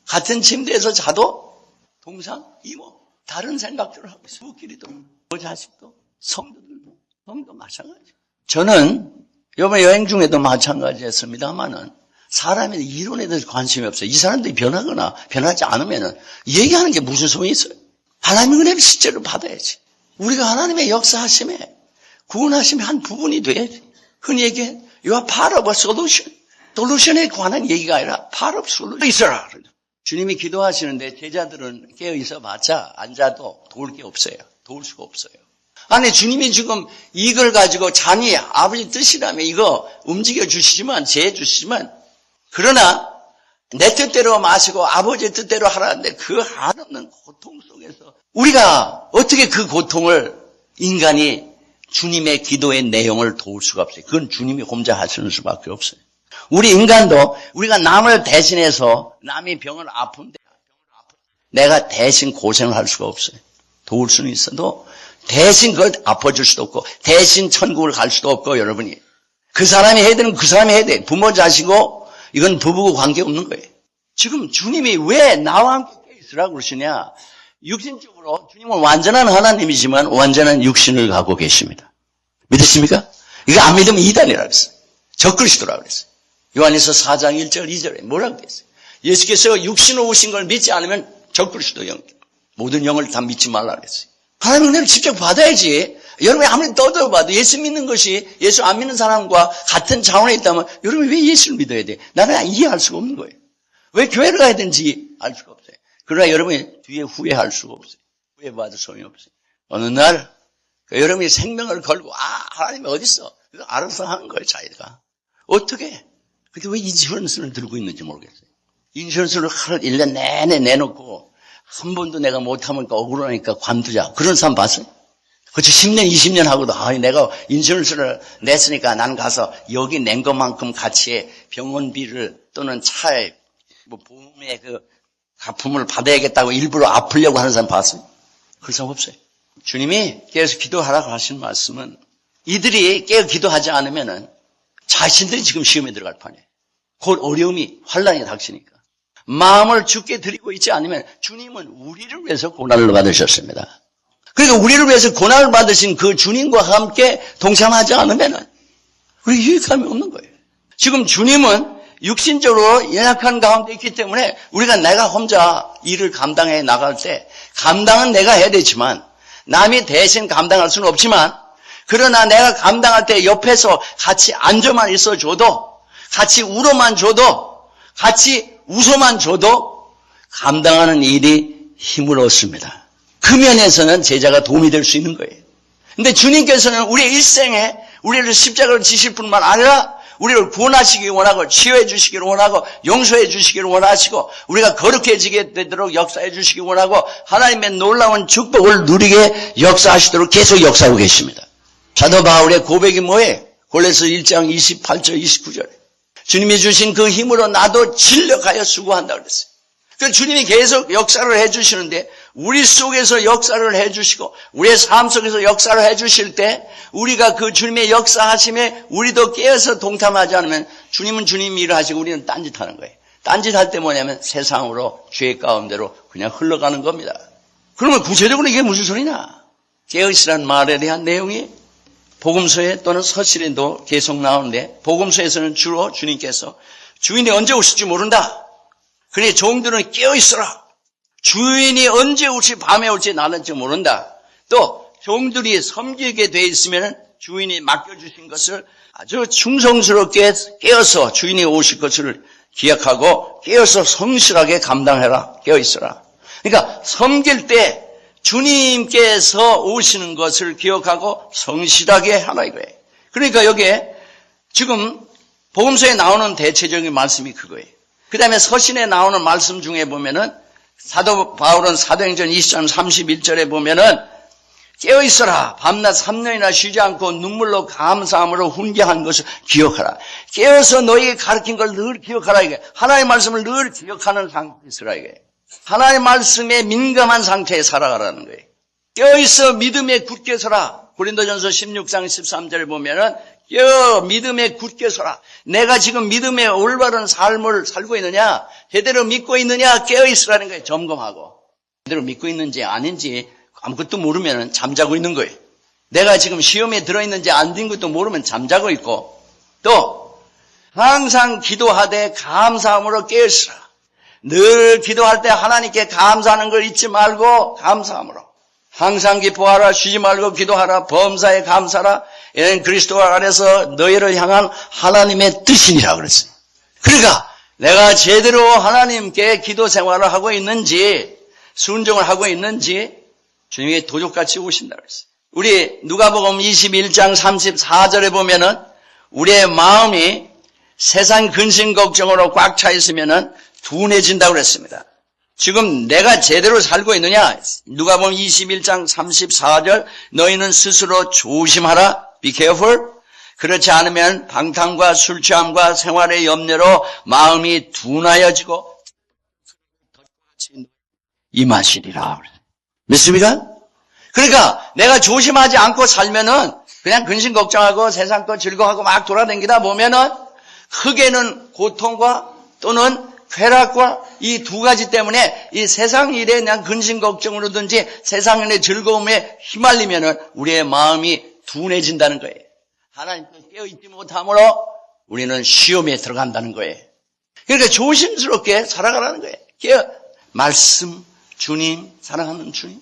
같은 침대에서 자도 동상이몽. 다른 생각들을 하고 있어요. 부끼리도, 그 자식도, 성도 마찬가지. 저는 이번 여행 중에도 마찬가지였습니다만은 사람의 이론에 대해서 관심이 없어요. 이 사람들이 변하거나 변하지 않으면은 얘기하는 게 무슨 소용이 있어요? 하나님의 은혜를 실제로 받아야지. 우리가 하나님의 역사하심에 구원하심의 한 부분이 돼야지. 흔히 얘기해, you are part of a solution. 솔루션에 관한 얘기가 아니라 part of solution 있어라. 주님이 기도하시는데 제자들은 깨어있어 봤자 앉아도 도울 게 없어요. 도울 수가 없어요. 아니 주님이 지금 이걸 가지고 자니 아버지 뜻이라면 이거 움직여 주시지만 재해 주시지만 그러나 내 뜻대로 마시고 아버지 뜻대로 하라는데 그 한없는 고통 속에서 우리가 어떻게 그 고통을 인간이 주님의 기도의 내용을 도울 수가 없어요. 그건 주님이 혼자 하시는 수밖에 없어요. 우리 인간도 우리가 남을 대신해서 남이 병을 아픈데 내가 대신 고생을 할 수가 없어요. 도울 수는 있어도 대신 그걸 아파줄 수도 없고 대신 천국을 갈 수도 없고 여러분이 그 사람이 해야 되는 그 사람이 해야 돼. 부모 자식고 이건 부부고 관계없는 거예요. 지금 주님이 왜 나와 함께 있으라고 그러시냐. 육신적으로 주님은 완전한 하나님이지만 완전한 육신을 갖고 계십니다. 믿으십니까? 이거 안 믿으면 이단이라고 했어요. 적그리스도라고 그랬어요. 요한에서 4장 1절 2절에 뭐라고 했어요? 예수께서 육신으로 오신 걸 믿지 않으면 적그리스도 영 모든 영을 다 믿지 말라고 했어요. 하나님의 은혜를 직접 받아야지. 여러분이 아무리 떠들어봐도 예수 믿는 것이 예수 안 믿는 사람과 같은 차원에 있다면 여러분이 왜 예수를 믿어야 돼? 나는 이해할 수가 없는 거예요. 왜 교회를 가야 되는지 알 수가 없어요. 그러나 여러분이 뒤에 후회할 수가 없어요. 후회받을 소용이 없어요. 어느 날 여러분이 생명을 걸고 하나님이 어디 있어? 그거 알아서 하는 거예요. 자기가. 어떻게? 근데 왜 인슈런스를 들고 있는지 모르겠어요. 인슈런스를 하루 1년 내내 내놓고 한 번도 내가 못하면 억울하니까 관두자. 그런 사람 봤어요? 그렇죠. 10년, 20년 하고도 내가 인슈런스를 냈으니까 나는 가서 여기 낸 것만큼 같이 병원비를 또는 차에 보험의 그 가품을 받아야겠다고 일부러 아프려고 하는 사람 봤어요? 그런 사람 없어요. 주님이 깨어서 기도하라고 하신 말씀은 이들이 깨어 기도하지 않으면은 자신들이 지금 시험에 들어갈 판이에요. 곧 어려움이 환란이 닥치니까. 마음을 주께 드리고 있지 않으면 주님은 우리를 위해서 고난을 받으셨습니다. 그러니까 우리를 위해서 고난을 받으신 그 주님과 함께 동참하지 않으면 우리 유익함이 없는 거예요. 지금 주님은 육신적으로 연약한 가운데 있기 때문에 우리가 내가 혼자 일을 감당해 나갈 때 감당은 내가 해야 되지만 남이 대신 감당할 수는 없지만 그러나 내가 감당할 때 옆에서 같이 앉아만 있어줘도 같이 울어만 줘도 같이 웃어만 줘도 감당하는 일이 힘을 얻습니다. 그 면에서는 제자가 도움이 될 수 있는 거예요. 근데 주님께서는 우리의 일생에 우리를 십자가를 지실 뿐만 아니라 우리를 구원하시기 원하고 치유해 주시기를 원하고 용서해 주시기를 원하시고 우리가 거룩해지게 되도록 역사해 주시기 원하고 하나님의 놀라운 축복을 누리게 역사하시도록 계속 역사하고 계십니다. 사도 바울의 고백이 뭐예요? 골로새 1장 28절 29절에 주님이 주신 그 힘으로 나도 진력하여 수고한다 그랬어요. 그 주님이 계속 역사를 해주시는데 우리 속에서 역사를 해주시고 우리의 삶 속에서 역사를 해주실 때 우리가 그 주님의 역사하심에 우리도 깨어서 동참하지 않으면 주님은 주님 일을 하시고 우리는 딴짓하는 거예요. 딴짓할 때 뭐냐면 세상으로 죄 가운데로 그냥 흘러가는 겁니다. 그러면 구체적으로 이게 무슨 소리냐? 깨어있으라는 말에 대한 내용이 복음서에 또는 서신에도 계속 나오는데 복음서에서는 주로 주님께서 주인이 언제 오실지 모른다. 그러니 종들은 깨어있어라. 주인이 언제 올지 밤에 올지 나는지 모른다. 또 종들이 섬기게 돼 있으면 주인이 맡겨주신 것을 아주 충성스럽게 깨어서 주인이 오실 것을 기억하고 깨어서 성실하게 감당해라. 깨어있어라. 그러니까 섬길 때 주님께서 오시는 것을 기억하고 성실하게 하라 이거예요. 그러니까 여기에 지금 복음서에 나오는 대체적인 말씀이 그거예요. 그 다음에 서신에 나오는 말씀 중에 보면은 사도 바울은 사도행전 20장 31절에 보면은 깨어있어라. 밤낮 3년이나 쉬지 않고 눈물로 감사함으로 훈계한 것을 기억하라. 깨어서 너희에게 가르친 걸 늘 기억하라 이게. 하나님의 말씀을 늘 기억하는 상태에 있으라 이게. 하나님의 말씀에 민감한 상태에 살아가라는 거예요. 깨어있어 믿음에 굳게 서라. 고린도전서 16장 13절에 보면은 깨어 믿음에 굳게 서라. 내가 지금 믿음의 올바른 삶을 살고 있느냐, 제대로 믿고 있느냐 깨어있으라는 거예요. 점검하고. 제대로 믿고 있는지 아닌지 아무것도 모르면 잠자고 있는 거예요. 내가 지금 시험에 들어있는지 안 든 것도 모르면 잠자고 있고, 또 항상 기도하되 감사함으로 깨어있으라. 늘 기도할 때 하나님께 감사하는 걸 잊지 말고 감사함으로. 항상 기뻐하라. 쉬지 말고 기도하라. 범사에 감사하라. 이는 그리스도 안에서 너희를 향한 하나님의 뜻이니라 그랬어요. 그러니까 내가 제대로 하나님께 기도 생활을 하고 있는지 순종을 하고 있는지 주님이 도적같이 오신다 그랬어요. 우리 누가복음 21장 34절에 보면은 우리의 마음이 세상 근심 걱정으로 꽉 차 있으면은 둔해진다고 그랬습니다. 지금 내가 제대로 살고 있느냐? 누가복음 21장 34절 너희는 스스로 조심하라. Be careful. 그렇지 않으면 방탕과 술 취함과 생활의 염려로 마음이 둔하여지고 임하시리라. 믿습니까? 그러니까 내가 조심하지 않고 살면은 그냥 근심 걱정하고 세상 거 즐거워하고 막 돌아다니다 보면은 크게는 고통과 또는 쾌락과 이 두 가지 때문에 이 세상 일에 그냥 근심 걱정으로든지 세상 일의 즐거움에 휘말리면은 우리의 마음이 둔해진다는 거예요. 하나님께 깨어있지 못함으로 우리는 시험에 들어간다는 거예요. 그러니까 조심스럽게 살아가라는 거예요. 말씀, 주님, 사랑하는 주님.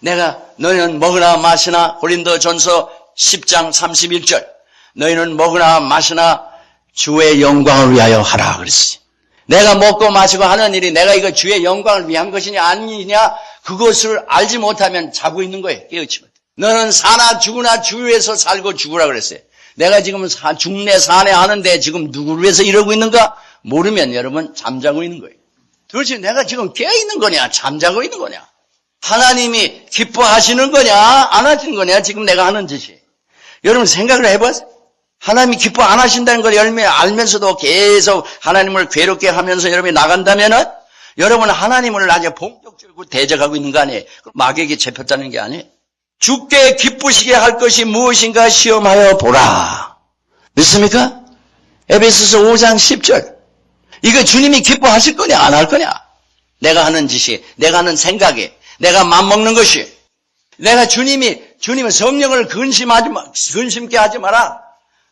내가 너희는 먹으나 마시나 고린도전서 10장 31절 너희는 먹으나 마시나 주의 영광을 위하여 하라 그랬어요. 내가 먹고 마시고 하는 일이 내가 이거 주의 영광을 위한 것이냐 아니냐 그것을 알지 못하면 자고 있는 거예요. 깨어있지 못해. 너는 사나 죽으나 주 위해서 살고 죽으라 그랬어요. 내가 지금 죽네 사네 하는데 지금 누구를 위해서 이러고 있는가 모르면 여러분 잠자고 있는 거예요. 도대체 내가 지금 깨어있는 거냐 잠자고 있는 거냐 하나님이 기뻐하시는 거냐 안 하시는 거냐 지금 내가 하는 짓이. 여러분 생각을 해보세요. 하나님이 기뻐 안 하신다는 걸 알면서도 계속 하나님을 괴롭게 하면서 여러분이 나간다면은 여러분 하나님을 아주 본격적으로 대적하고 있는 거 아니에요. 마귀에게 잡혔다는 게 아니에요. 주께 기쁘시게 할 것이 무엇인가 시험하여 보라. 믿습니까? 에베소서 5장 10절. 이거 주님이 기뻐하실 거냐 안 할 거냐? 내가 하는 짓이, 내가 하는 생각이, 내가 맘먹는 것이. 내가 주님을 성령을 근심케 하지 마라.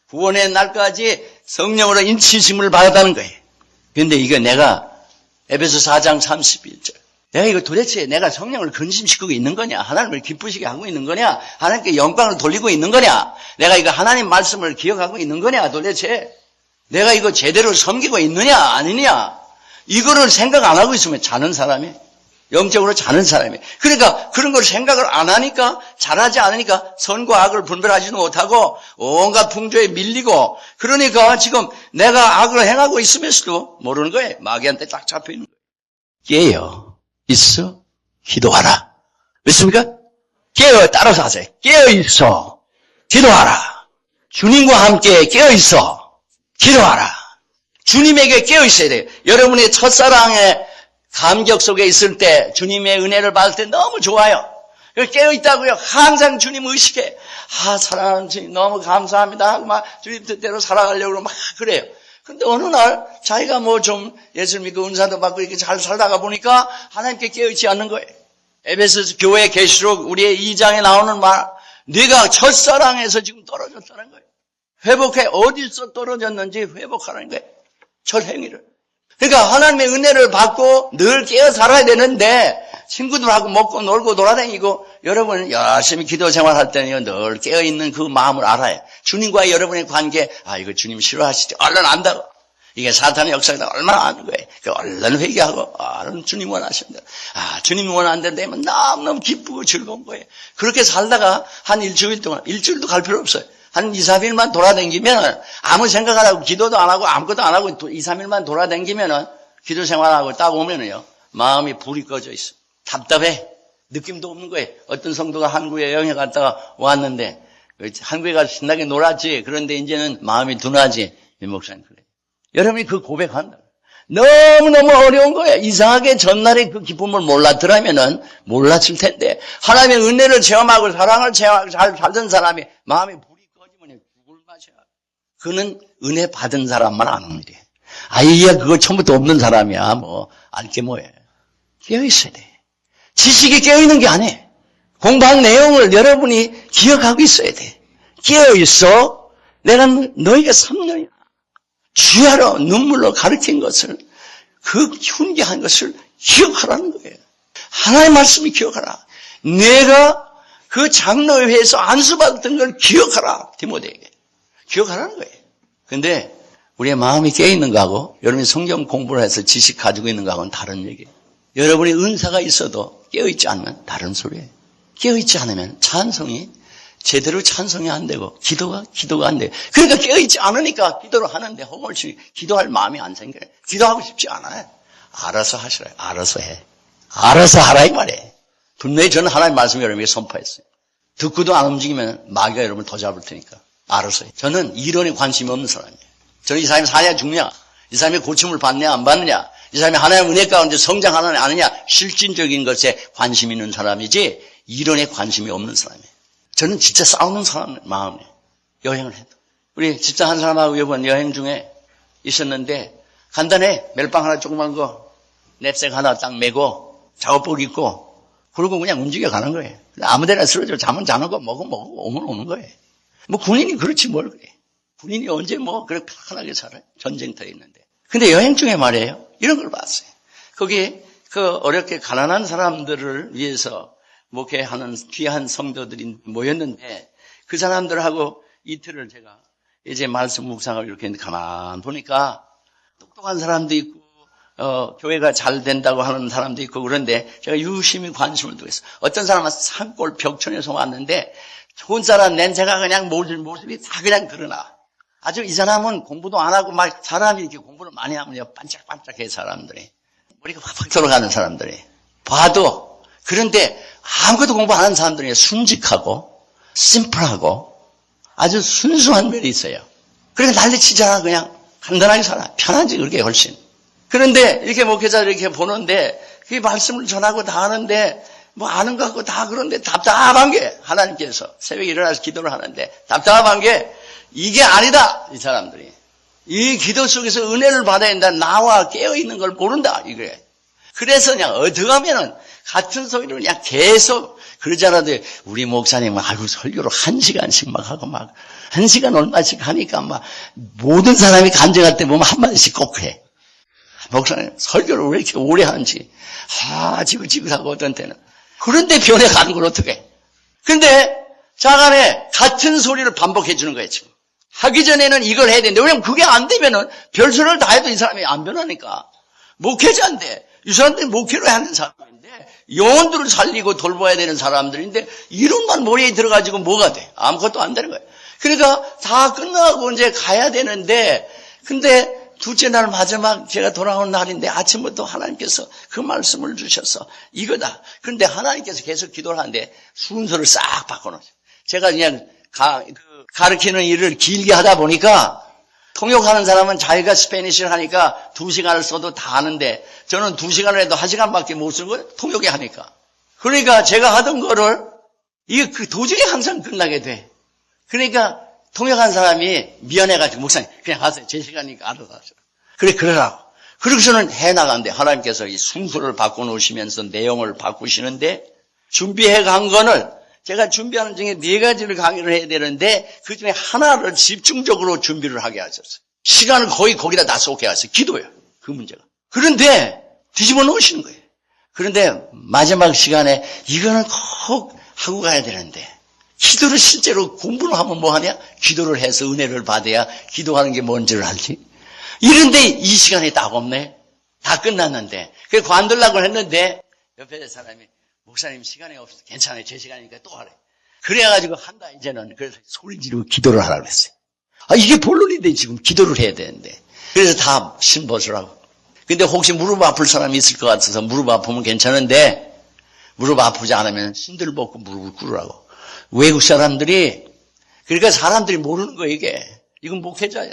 구원의 날까지 성령으로 인치심을 받았다는 거예요. 그런데 이거 내가 에베소 4장 31절. 내가 이거 도대체 내가 성령을 근심시키고 있는 거냐? 하나님을 기쁘시게 하고 있는 거냐? 하나님께 영광을 돌리고 있는 거냐? 내가 이거 하나님 말씀을 기억하고 있는 거냐? 도대체 내가 이거 제대로 섬기고 있느냐? 아니냐? 이거를 생각 안 하고 있으면 자는 사람이 영적으로 자는 사람이. 그러니까 그런 걸 생각을 안 하니까 잘하지 않으니까 선과 악을 분별하지도 못하고 온갖 풍조에 밀리고 그러니까 지금 내가 악을 행하고 있으면서도 모르는 거예요. 마귀한테 딱 잡혀 있는 거예요. 깨어 있어 기도하라. 믿습니까? 깨어 따라서 하세요. 깨어 있어 기도하라. 주님과 함께 깨어 있어 기도하라. 주님에게 깨어 있어야 돼요. 여러분의 첫사랑의 감격 속에 있을 때 주님의 은혜를 받을 때 너무 좋아요. 깨어있다고요. 항상 주님 의식해. 사랑하는 주님 너무 감사합니다 하고 막 주님 뜻대로 살아가려고 막 그래요. 근데 어느 날 자기가 뭐 좀 예수 믿고 은사도 받고 이렇게 잘 살다가 보니까 하나님께 깨어있지 않는 거예요. 에베소 교회 계시록 우리의 2장에 나오는 말, 네가 첫사랑에서 지금 떨어졌다는 거예요. 회복해. 어디서 떨어졌는지 회복하라는 거예요. 첫 행위를. 그러니까 하나님의 은혜를 받고 늘 깨어 살아야 되는데 친구들하고 먹고 놀고 돌아다니고 여러분 열심히 기도 생활할 때는 늘 깨어있는 그 마음을 알아요. 주님과의 여러분의 관계, 이거 주님 싫어하시죠? 얼른 안다고. 이게 사탄의 역사가 얼마나 아는 거예요. 얼른 회개하고, 얼른 주님 원하신다. 주님 원하는 데 되면 너무너무 기쁘고 즐거운 거예요. 그렇게 살다가 한 일주일 동안, 일주일도 갈 필요 없어요. 한 2, 3일만 돌아다니면 아무 생각 안 하고 기도도 안 하고 아무것도 안 하고 2, 3일만 돌아다니면 기도 생활하고 딱 오면은요, 마음이 불이 꺼져 있어. 답답해. 느낌도 없는 거예요. 어떤 성도가 한국에 여행에 갔다가 왔는데, 한국에 가서 신나게 놀았지. 그런데 이제는 마음이 둔하지. 이 목사님 그래. 여러분이 그 고백한다. 너무너무 어려운 거예요. 이상하게 전날에 그 기쁨을 몰랐더라면은 몰랐을 텐데, 하나님의 은혜를 체험하고 사랑을 체험하고 잘 살던 사람이 마음이 불이 꺼지면 죽을 맛이야. 그는 은혜 받은 사람만 아는 일이에요. 아이야, 그거 처음부터 없는 사람이야. 알 게 뭐예요. 깨어있어야 돼. 지식이 깨어있는 게 아니에요. 공부한 내용을 여러분이 기억하고 있어야 돼. 깨어있어. 내가 너희가 3년이나 주야로 눈물로 가르친 것을, 그 훈계한 것을 기억하라는 거예요. 하나님의 말씀이 기억하라. 내가 그 장로회에서 안수받았던 걸 기억하라. 디모데에게. 기억하라는 거예요. 근데 우리의 마음이 깨어있는 거하고 여러분이 성경 공부를 해서 지식 가지고 있는 거하고는 다른 얘기예요. 여러분이 은사가 있어도 깨어있지 않으면 다른 소리예요. 깨어있지 않으면 찬송이 제대로 찬송이 안 되고 기도가 안 돼요. 그러니까 깨어있지 않으니까 기도를 하는데 혹시 기도할 마음이 안 생겨요. 기도하고 싶지 않아요. 알아서 하시라. 알아서 해. 알아서 하라 이 말이에요. 분명히 저는 하나님의 말씀을 여러분에게 선포했어요. 듣고도 안 움직이면 마귀가 여러분을 더 잡을 테니까 알아서 해. 저는 이론에 관심이 없는 사람이에요. 저는 이 사람이 사냐 죽냐, 이 사람이 고침을 받냐 안 받느냐, 이 사람이 하나님의 은혜 가운데 성장하느냐 안 하느냐, 실질적인 것에 관심 있는 사람이지 이론에 관심이 없는 사람이에요. 저는 진짜 싸우는 사람 마음이에요. 여행을 해도. 우리 집사 한 사람하고 이번 여행 중에 있었는데 간단해. 멜빵 하나 조그만 거, 냅색 하나 딱 메고 작업복 입고 그러고 그냥 움직여 가는 거예요. 아무데나 쓰러져 잠은 자는 거 먹고 오면 오는 거예요. 군인이 그렇지 뭘 그래. 군인이 언제 그렇게 편하게 살아요. 전쟁터에 있는데. 근데 여행 중에 말이에요. 이런 걸 봤어요. 거기 어렵게 가난한 사람들을 위해서 목회하는 귀한 성도들이 모였는데 그 사람들하고 이틀을 제가 이제 말씀 묵상을 이렇게 가만 보니까 똑똑한 사람도 있고 교회가 잘 된다고 하는 사람도 있고 그런데 제가 유심히 관심을 두고 있어요. 어떤 사람은 산골 벽촌에서 왔는데 좋은 사람 냄새가 그냥 모습이 다 그냥 드러나. 아주 이 사람은 공부도 안 하고 막 사람이 이렇게 공부를 많이 하면 반짝반짝해 사람들이. 머리가 확 들어가는 사람들이. 봐도 그런데 아무것도 공부 안 하는 사람들이 순직하고 심플하고 아주 순수한 면이 있어요. 그러니까 난리치잖아. 그냥 간단하게 살아. 편하지 그렇게 훨씬. 그런데 이렇게 목회자들 이렇게 보는데 그 말씀을 전하고 다 하는데 아는 것 같고 다 그런데 답답한 게 하나님께서 새벽에 일어나서 기도를 하는데 답답한 게 이게 아니다. 이 사람들이. 이 기도 속에서 은혜를 받아야 된다. 나와 깨어있는 걸 모른다. 이거예요. 그래서 그냥 어떻게 하면은 같은 소리를 그냥 계속 그러잖아도 우리 목사님은 설교를 1시간씩 막 하고 1시간 얼마씩 하니까 모든 사람이 간증할 때 보면 한마디씩 꼭 해. 목사님 설교를 왜 이렇게 오래 하는지 지긋지긋하고 어떤 때는 그런데 변해가는 걸 어떻게 해. 근데 자간에 같은 소리를 반복해 주는 거예요. 지금 하기 전에는 이걸 해야 되는데 왜냐면 그게 안 되면은 별소리를 다 해도 이 사람이 안 변하니까. 목회자인데 이 사람들이 목회를 하는 사람인데 영혼들을 살리고 돌봐야 되는 사람들인데 이론만 머리에 들어가지고 뭐가 돼? 아무것도 안 되는 거예요. 그러니까 다 끝나고 이제 가야 되는데 근데 둘째 날 마지막 제가 돌아온 날인데 아침부터 하나님께서 그 말씀을 주셔서 이거다. 그런데 하나님께서 계속 기도를 하는데 순서를 싹 바꿔놓으세요. 제가 그냥 가르치는 일을 길게 하다 보니까 통역하는 사람은 자기가 스페니쉬를 하니까 2시간을 써도 다 아는데 저는 2시간을 해도 1시간밖에 못 쓰는 거예요. 통역이 하니까. 그러니까 제가 하던 거를 이게 도중에 항상 끝나게 돼. 그러니까 통역한 사람이 미안해가지고 목사님 그냥 하세요. 제 시간이니까 알아서 하세요. 그래 그러라고. 그러고서는 해나가는데 하나님께서 이 순서를 바꿔놓으시면서 내용을 바꾸시는데 준비해 간 거는 제가 준비하는 중에 4가지를 강의를 해야 되는데 그중에 하나를 집중적으로 준비를 하게 하셨어요. 시간을 거의 거기다 다 쏟게 하셨어요. 기도예요. 그 문제가. 그런데 뒤집어 놓으시는 거예요. 그런데 마지막 시간에 이거는 꼭 하고 가야 되는데 기도를 실제로 공부를 하면 뭐 하냐? 기도를 해서 은혜를 받아야 기도하는 게 뭔지를 알지. 이런데 이 시간이 딱 없네. 다 끝났는데. 그래서 관두려고 했는데 옆에 사람이 목사님 시간이 없어. 괜찮아요. 제 시간이니까 또 하래. 그래가지고 한다 이제는. 그래서 소리 지르고 기도를 하라고 그랬어요. 이게 본론인데 지금 기도를 해야 되는데. 그래서 다 신벗으라고. 근데 혹시 무릎 아플 사람이 있을 것 같아서 무릎 아프면 괜찮은데 무릎 아프지 않으면 신들 벗고 무릎을 꿇으라고. 외국 사람들이 그러니까 사람들이 모르는 거예요 이게. 이건 목회자야.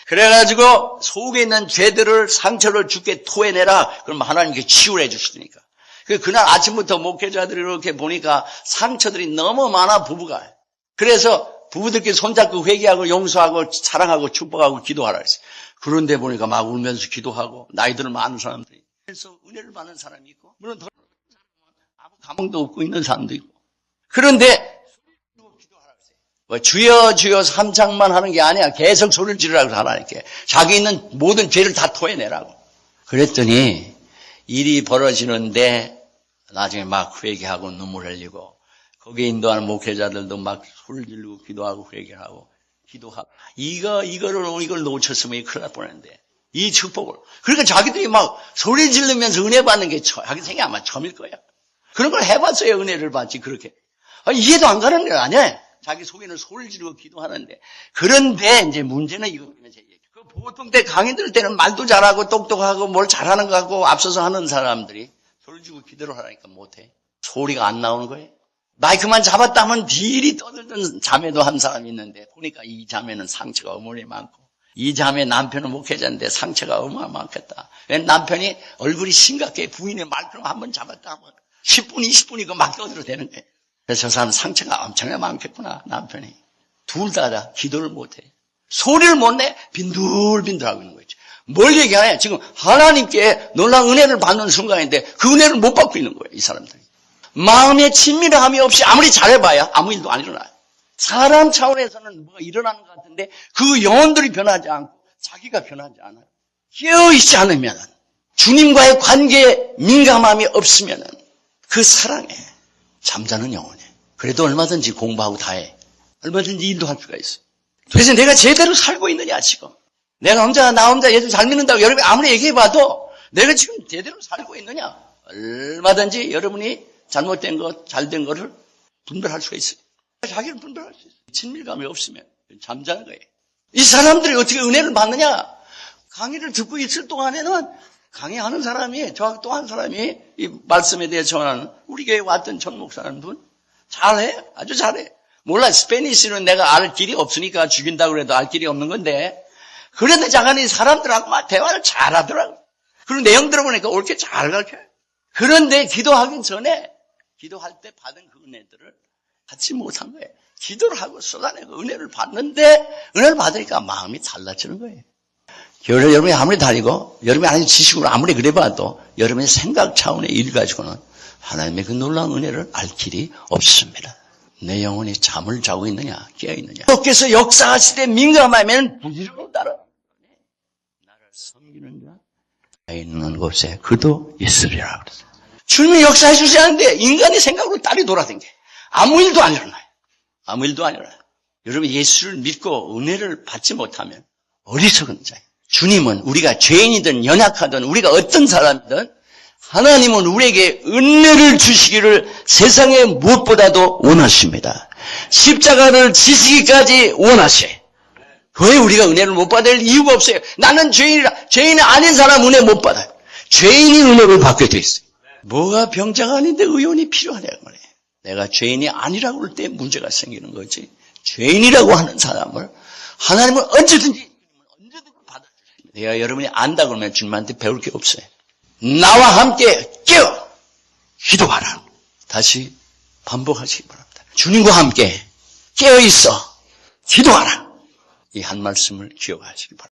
그래가지고 속에 있는 죄들을 상처를 죽게 토해내라. 그럼 하나님께 치유를 해주시니까. 그날 아침부터 목회자들이 이렇게 보니까 상처들이 너무 많아 부부가. 그래서 부부들끼리 손잡고 회개하고 용서하고 사랑하고 축복하고 기도하라 했어요. 그런데 보니까 막 울면서 기도하고 나이들 많은 사람들이. 그래서 은혜를 받는 사람이 있고 물론 더 아무 감흥도 없고 있는 사람도 있고. 그런데 주여 주여 삼창만 하는 게 아니야. 계속 소리를 지르라고 하나님께. 자기 있는 모든 죄를 다 토해내라고. 그랬더니 일이 벌어지는데 나중에 막 회개하고 눈물 흘리고 거기에 인도하는 목회자들도 막 소리를 지르고 기도하고 회개하고 기도하고 이걸 놓쳤으면 큰일 날 뻔했는데 이 축복을. 그러니까 자기들이 막 소리 지르면서 은혜 받는 게 자기 생애 아마 처음일 거야. 그런 걸 해봤어야 은혜를 받지 그렇게. 이해도 안 가는 거 아니야. 자기 속에는 소리를 지르고 기도하는데. 그런데 이제 문제는 이거거든요. 그 보통 때 강의 들을 때는 말도 잘하고 똑똑하고 뭘 잘하는 것 같고 앞서서 하는 사람들이 소리 지르고 기도를 하라니까 못해. 소리가 안 나오는 거예요. 마이크만 잡았다 하면 딜이 떠들던 자매도 한 사람이 있는데 보니까 이 자매는 상처가 어머니 많고 이 자매 남편은 목회자인데 상처가 어마어마 많겠다. 남편이 얼굴이 심각해 부인의 마이크를 한번 잡았다 하면 10분 20분이 막 떠들어대는 거예요. 그래서 저 사람 상처가 엄청나게 많겠구나 남편이. 둘 다 기도를 못해. 소리를 못 내 빈들빈들하고 있는 거죠. 뭘 얘기하냐. 지금 하나님께 놀라운 은혜를 받는 순간인데 그 은혜를 못 받고 있는 거예요. 이 사람들이. 마음의 친밀함이 없이 아무리 잘해봐야 아무 일도 안 일어나요. 사람 차원에서는 뭐가 일어나는 것 같은데 그 영혼들이 변하지 않고 자기가 변하지 않아요. 깨어있지 않으면 주님과의 관계에 민감함이 없으면 그 사랑에 잠자는 영혼이에요. 그래도 얼마든지 공부하고 다 해. 얼마든지 일도 할 수가 있어. 그래서 내가 제대로 살고 있느냐 지금. 내가 나 혼자 예수 잘 믿는다고 여러분이 아무리 얘기해봐도 내가 지금 제대로 살고 있느냐. 얼마든지 여러분이 잘못된 것, 잘된 거를 분별할 수가 있어요. 자기를 분별할 수 있어요. 친밀감이 없으면 잠자는 거예요. 이 사람들이 어떻게 은혜를 받느냐. 강의를 듣고 있을 동안에는 강의하는 사람이 저하고 또 한 사람이 이 말씀에 대해 전하는 우리 교회에 왔던 전 목사라는 분 잘해. 아주 잘해. 몰라. 스페니쉬는 내가 알 길이 없으니까 죽인다고 그래도 알 길이 없는 건데 그래도 자간이 사람들하고 막 대화를 잘하더라고. 그리고 내용 들어보니까 옳게 잘 가르쳐요. 그런데 기도하기 전에 기도할 때 받은 그 은혜들을 받지 못한 거예요. 기도를 하고 쏟아내고 은혜를 받는데 은혜를 받으니까 마음이 달라지는 거예요. 여러분이 아무리 다니고 여러분이 아니 지식으로 아무리 그래봐도 여러분의 생각 차원의 일 가지고는 하나님의 그 놀라운 은혜를 알 길이 없습니다. 내 영혼이 잠을 자고 있느냐 깨어있느냐. 주께서 역사하실 때 민감하면 부지런히 따라 나를 섬기는 자 있는 곳에 그도 있으리라 그랬어요. 주님이 역사해 주지 않는데 인간의 생각으로 딸이 돌아다녀. 아무 일도 안 일어나요. 아무 일도 안 일어나요. 여러분 예수를 믿고 은혜를 받지 못하면 어리석은 자예요. 주님은 우리가 죄인이든 연약하든 우리가 어떤 사람이든 하나님은 우리에게 은혜를 주시기를 세상에 무엇보다도 원하십니다. 십자가를 지시기까지 원하셔요. 왜 우리가 은혜를 못 받을 이유가 없어요. 나는 죄인이라. 죄인이 아닌 사람 은혜 못 받아요. 죄인이 은혜를 받게 돼 있어요. 뭐가 병자가 아닌데 의원이 필요하냐고 말이에요. 내가 죄인이 아니라고 할 때 문제가 생기는 거지. 죄인이라고 하는 사람을 하나님은 언제든지 받아주십니다. 내가 여러분이 안다 그러면 주님한테 배울 게 없어요. 나와 함께 깨어 기도하라. 다시 반복하시기 바랍니다. 주님과 함께 깨어 있어 기도하라. 이 한 말씀을 기억하시기 바랍니다.